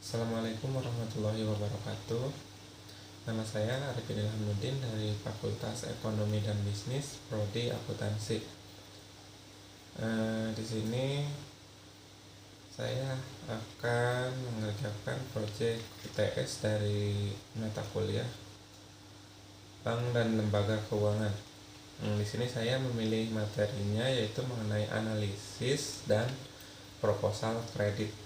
Assalamualaikum warahmatullahi wabarakatuh. Nama saya Arifin Ilhamuddin dari Fakultas Ekonomi dan Bisnis, Prodi Akuntansi. Di sini saya akan mengerjakan proyek UTS dari mata kuliah Bank dan Lembaga Keuangan. Di sini saya memilih materinya yaitu mengenai analisis dan proposal kredit.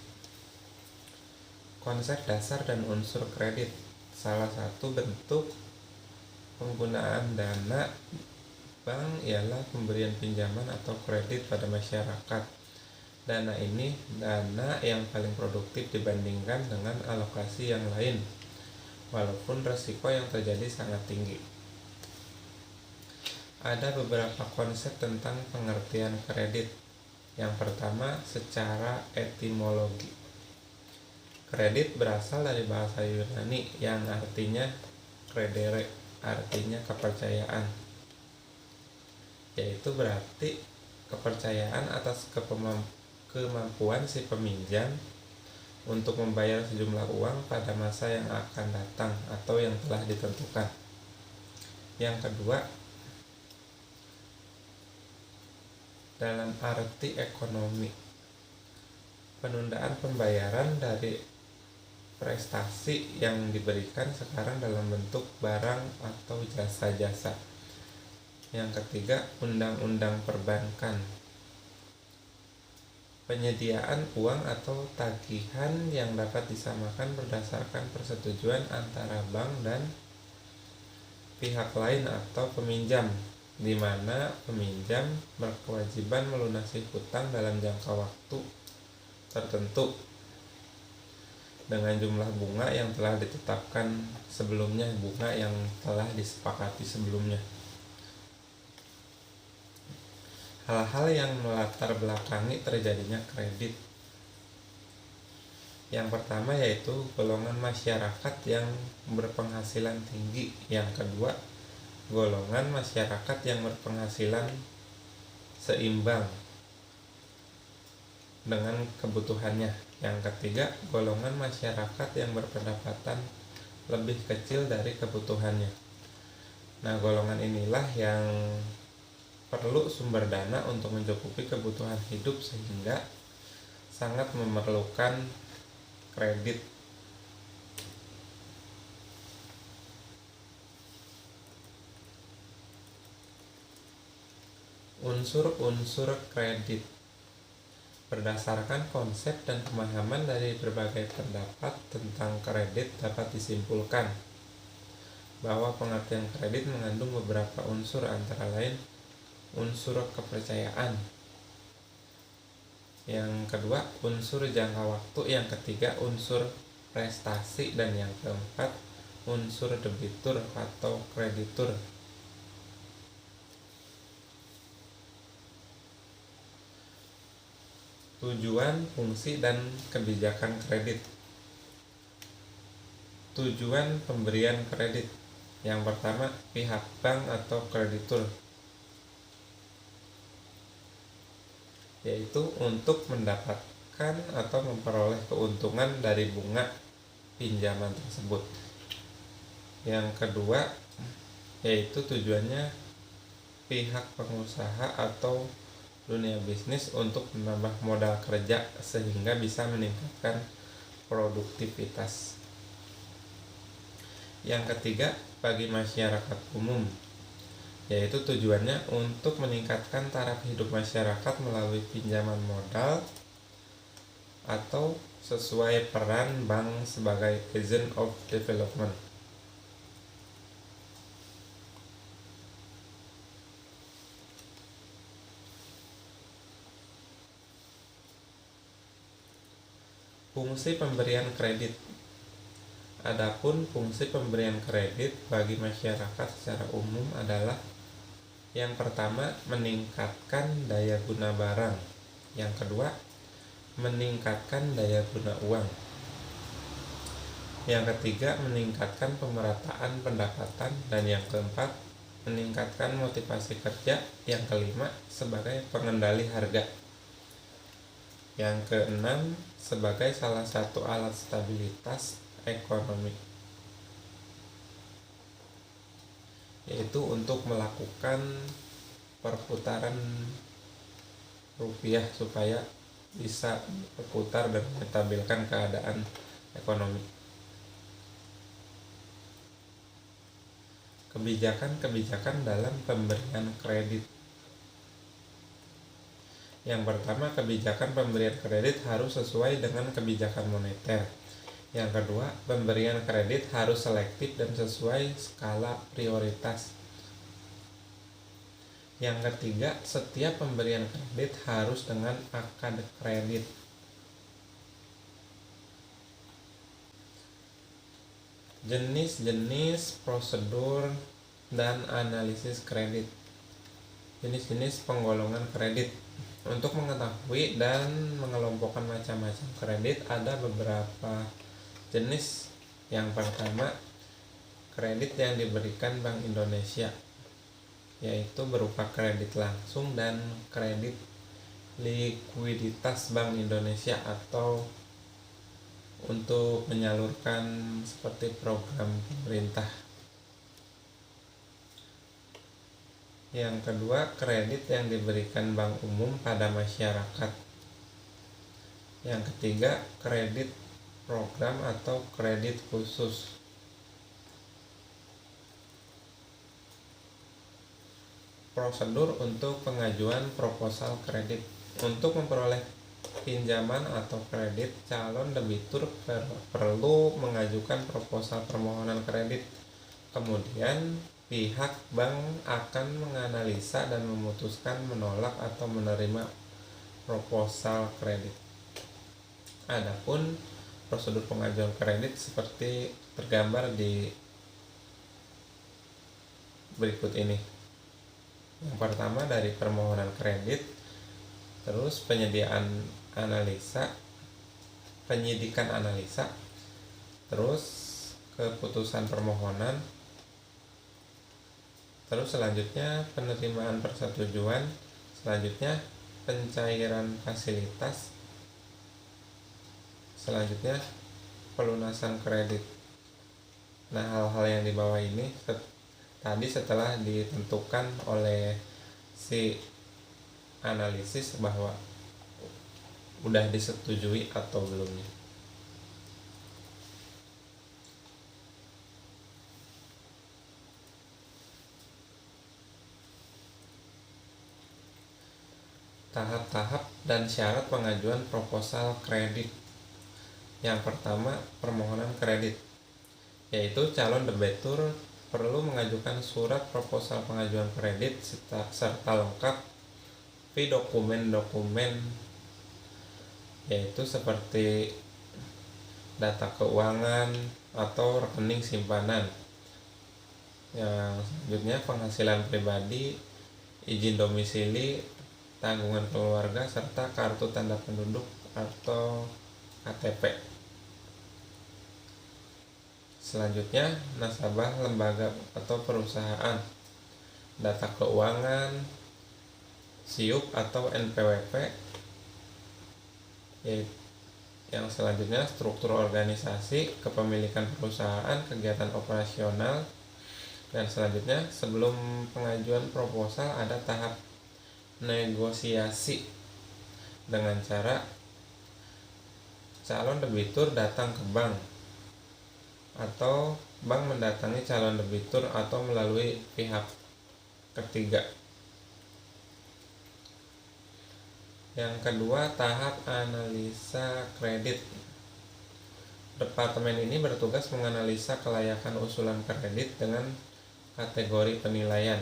Konsep dasar dan unsur kredit. Salah satu bentuk penggunaan dana bank ialah pemberian pinjaman atau kredit pada masyarakat. Dana ini dana yang paling produktif dibandingkan dengan alokasi yang lain, walaupun risiko yang terjadi sangat tinggi. Ada beberapa konsep tentang pengertian kredit. Yang pertama, secara etimologi. Kredit berasal dari bahasa Yunani yang artinya credere, artinya kepercayaan, yaitu berarti kepercayaan atas kemampuan si peminjam untuk membayar sejumlah uang pada masa yang akan datang atau yang telah ditentukan. Yang kedua, dalam arti ekonomi, penundaan pembayaran dari prestasi yang diberikan sekarang dalam bentuk barang atau jasa-jasa. Yang ketiga, undang-undang perbankan, penyediaan uang atau tagihan yang dapat disamakan berdasarkan persetujuan antara bank dan pihak lain atau peminjam, di mana peminjam berkewajiban melunasi hutang dalam jangka waktu tertentu dengan jumlah bunga yang telah ditetapkan sebelumnya, bunga yang telah disepakati sebelumnya. Hal-hal yang melatar belakangi terjadinya kredit. Yang pertama yaitu golongan masyarakat yang berpenghasilan tinggi. Yang kedua, golongan masyarakat yang berpenghasilan seimbang dengan kebutuhannya. Yang ketiga, golongan masyarakat yang berpendapatan lebih kecil dari kebutuhannya. Nah, golongan inilah yang perlu sumber dana untuk mencukupi kebutuhan hidup sehingga sangat memerlukan kredit. Unsur-unsur kredit. Berdasarkan konsep dan pemahaman dari berbagai pendapat tentang kredit dapat disimpulkan bahwa pengertian kredit mengandung beberapa unsur, antara lain unsur kepercayaan, yang kedua unsur jangka waktu, yang ketiga unsur prestasi, dan yang keempat unsur debitur atau kreditur. Tujuan, fungsi, dan kebijakan kredit. Tujuan pemberian kredit. Yang pertama, pihak bank atau kreditur, yaitu untuk mendapatkan atau memperoleh keuntungan dari bunga pinjaman tersebut. Yang kedua, yaitu tujuannya pihak pengusaha atau dunia bisnis untuk menambah modal kerja sehingga bisa meningkatkan produktivitas. Yang ketiga, bagi masyarakat umum, yaitu tujuannya untuk meningkatkan taraf hidup masyarakat melalui pinjaman modal atau sesuai peran bank sebagai agent of development. Fungsi pemberian kredit. Adapun fungsi pemberian kredit bagi masyarakat secara umum adalah: yang pertama, meningkatkan daya guna barang. Yang kedua, meningkatkan daya guna uang. Yang ketiga, meningkatkan pemerataan pendapatan. Dan yang keempat, meningkatkan motivasi kerja. Yang kelima, sebagai pengendali harga. Yang keenam, sebagai salah satu alat stabilitas ekonomi, yaitu untuk melakukan perputaran rupiah supaya bisa berputar dan menstabilkan keadaan ekonomi. Kebijakan-kebijakan dalam pemberian kredit. Yang pertama, kebijakan pemberian kredit harus sesuai dengan kebijakan moneter. Yang kedua, pemberian kredit harus selektif dan sesuai skala prioritas. Yang ketiga, setiap pemberian kredit harus dengan akad kredit. Jenis-jenis prosedur dan analisis kredit. Jenis-jenis penggolongan kredit. Untuk mengetahui dan mengelompokkan macam-macam kredit, ada beberapa jenis. Yang pertama, kredit yang diberikan Bank Indonesia, yaitu berupa kredit langsung dan kredit likuiditas Bank Indonesia atau untuk menyalurkan seperti program pemerintah. Yang kedua, kredit yang diberikan bank umum pada masyarakat. Yang ketiga, kredit program atau kredit khusus. Prosedur untuk pengajuan proposal kredit. Untuk memperoleh pinjaman atau kredit, calon debitur perlu mengajukan proposal permohonan kredit. Kemudian pihak bank akan menganalisa dan memutuskan menolak atau menerima proposal kredit. Adapun prosedur pengajuan kredit seperti tergambar di berikut ini. Yang pertama, dari permohonan kredit, terus penyediaan analisa, penyidikan analisa, terus keputusan permohonan, terus selanjutnya penerimaan persetujuan, selanjutnya pencairan fasilitas, selanjutnya pelunasan kredit. Nah, hal-hal yang di bawah ini tadi setelah ditentukan oleh si analisis bahwa udah disetujui atau belumnya. Tahap-tahap dan syarat pengajuan proposal kredit. Yang pertama, permohonan kredit, yaitu calon debitur perlu mengajukan surat proposal pengajuan kredit serta lengkap dokumen-dokumen, yaitu seperti data keuangan atau rekening simpanan. Yang selanjutnya, penghasilan pribadi, izin domisili, tanggungan keluarga, serta kartu tanda penduduk atau KTP. Selanjutnya, nasabah lembaga atau perusahaan, data keuangan, SIUP atau NPWP. Yang selanjutnya, struktur organisasi, kepemilikan perusahaan, kegiatan operasional. Dan selanjutnya, sebelum pengajuan proposal ada tahap negosiasi dengan cara calon debitur datang ke bank atau bank mendatangi calon debitur atau melalui pihak ketiga. Yang kedua, tahap analisa kredit. Departemen ini bertugas menganalisa kelayakan usulan kredit dengan kategori penilaian,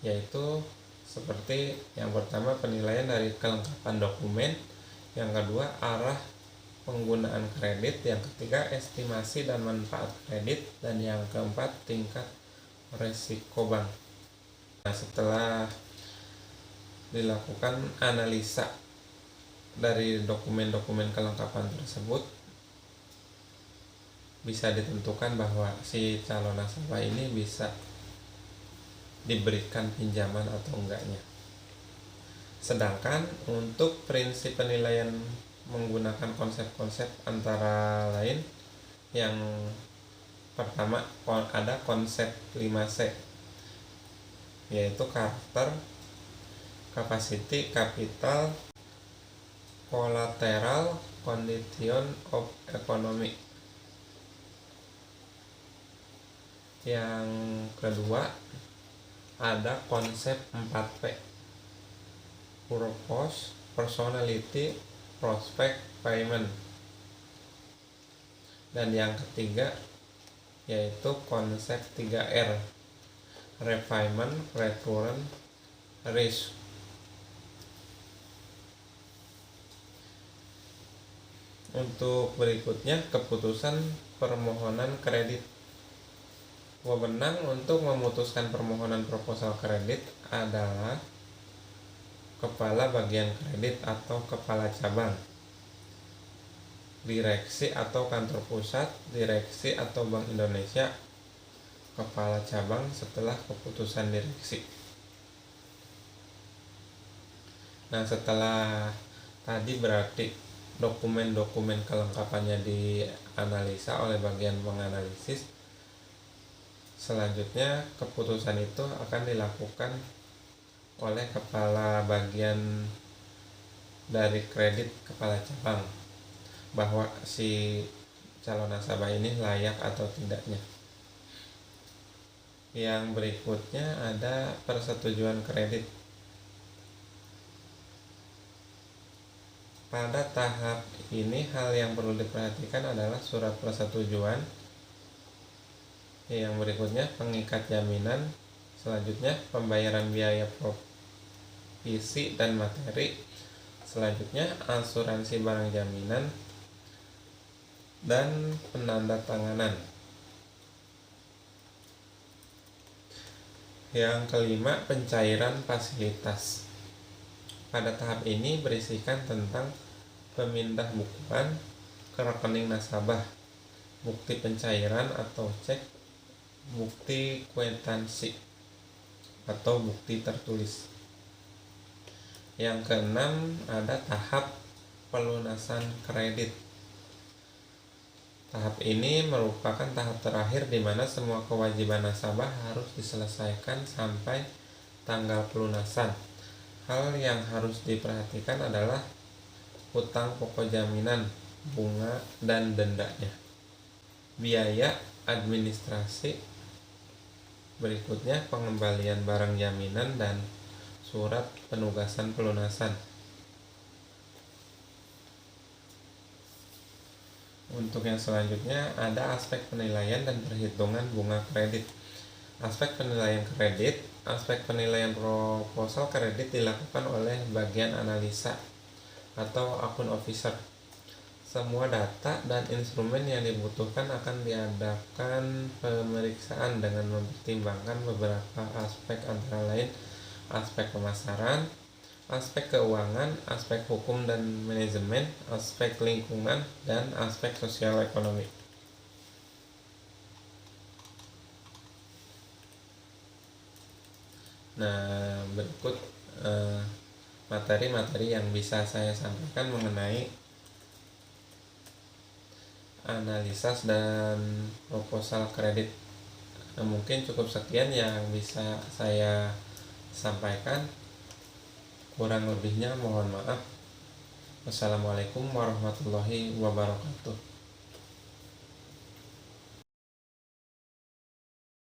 yaitu seperti yang pertama, penilaian dari kelengkapan dokumen, yang kedua, arah penggunaan kredit, yang ketiga, estimasi dan manfaat kredit, dan yang keempat, tingkat resiko bank. Nah, setelah dilakukan analisa dari dokumen-dokumen kelengkapan tersebut, bisa ditentukan bahwa si calon nasabah ini bisa diberikan pinjaman atau enggaknya. Sedangkan untuk prinsip penilaian menggunakan konsep-konsep antara lain, yang pertama ada konsep 5C, yaitu karakter, capacity, capital, collateral, condition of economy. Yang kedua ada konsep 4P, purpose, personality, prospect, payment. Dan yang ketiga yaitu konsep 3R, refinement, return, risk. Untuk berikutnya, keputusan permohonan kredit. Wewenang untuk memutuskan permohonan proposal kredit adalah kepala bagian kredit atau kepala cabang, direksi atau kantor pusat, direksi atau Bank Indonesia, kepala cabang setelah keputusan direksi. Nah, setelah tadi berarti dokumen-dokumen kelengkapannya dianalisa oleh bagian penganalisis. Selanjutnya keputusan itu akan dilakukan oleh kepala bagian dari kredit, kepala cabang, bahwa si calon nasabah ini layak atau tidaknya. Yang berikutnya ada persetujuan kredit. Pada tahap ini hal yang perlu diperhatikan adalah surat persetujuan. Yang berikutnya pengikat jaminan, selanjutnya pembayaran biaya provisi dan materi, selanjutnya asuransi barang jaminan, dan penandatanganan. Yang kelima pencairan fasilitas. Pada tahap ini berisikan tentang pemindah bukuan ke rekening nasabah, bukti pencairan atau cek, bukti kwitansi atau bukti tertulis. Yang keenam ada tahap pelunasan kredit. Tahap ini merupakan tahap terakhir di mana semua kewajiban nasabah harus diselesaikan sampai tanggal pelunasan. Hal yang harus diperhatikan adalah hutang pokok jaminan, bunga, dan dendanya, biaya administrasi. Berikutnya pengembalian barang jaminan dan surat penugasan pelunasan. Untuk yang selanjutnya ada aspek penilaian dan perhitungan bunga kredit. Aspek penilaian kredit. Aspek penilaian proposal kredit dilakukan oleh bagian analisa atau akun officer. Semua data dan instrumen yang dibutuhkan akan diadakan pemeriksaan dengan mempertimbangkan beberapa aspek, antara lain aspek pemasaran, aspek keuangan, aspek hukum dan manajemen, aspek lingkungan, dan aspek sosial ekonomi. Nah, berikut materi-materi yang bisa saya sampaikan mengenai analisa dan proposal kredit. Nah, mungkin cukup sekian yang bisa saya sampaikan. Kurang lebihnya mohon maaf. Wassalamualaikum warahmatullahi wabarakatuh.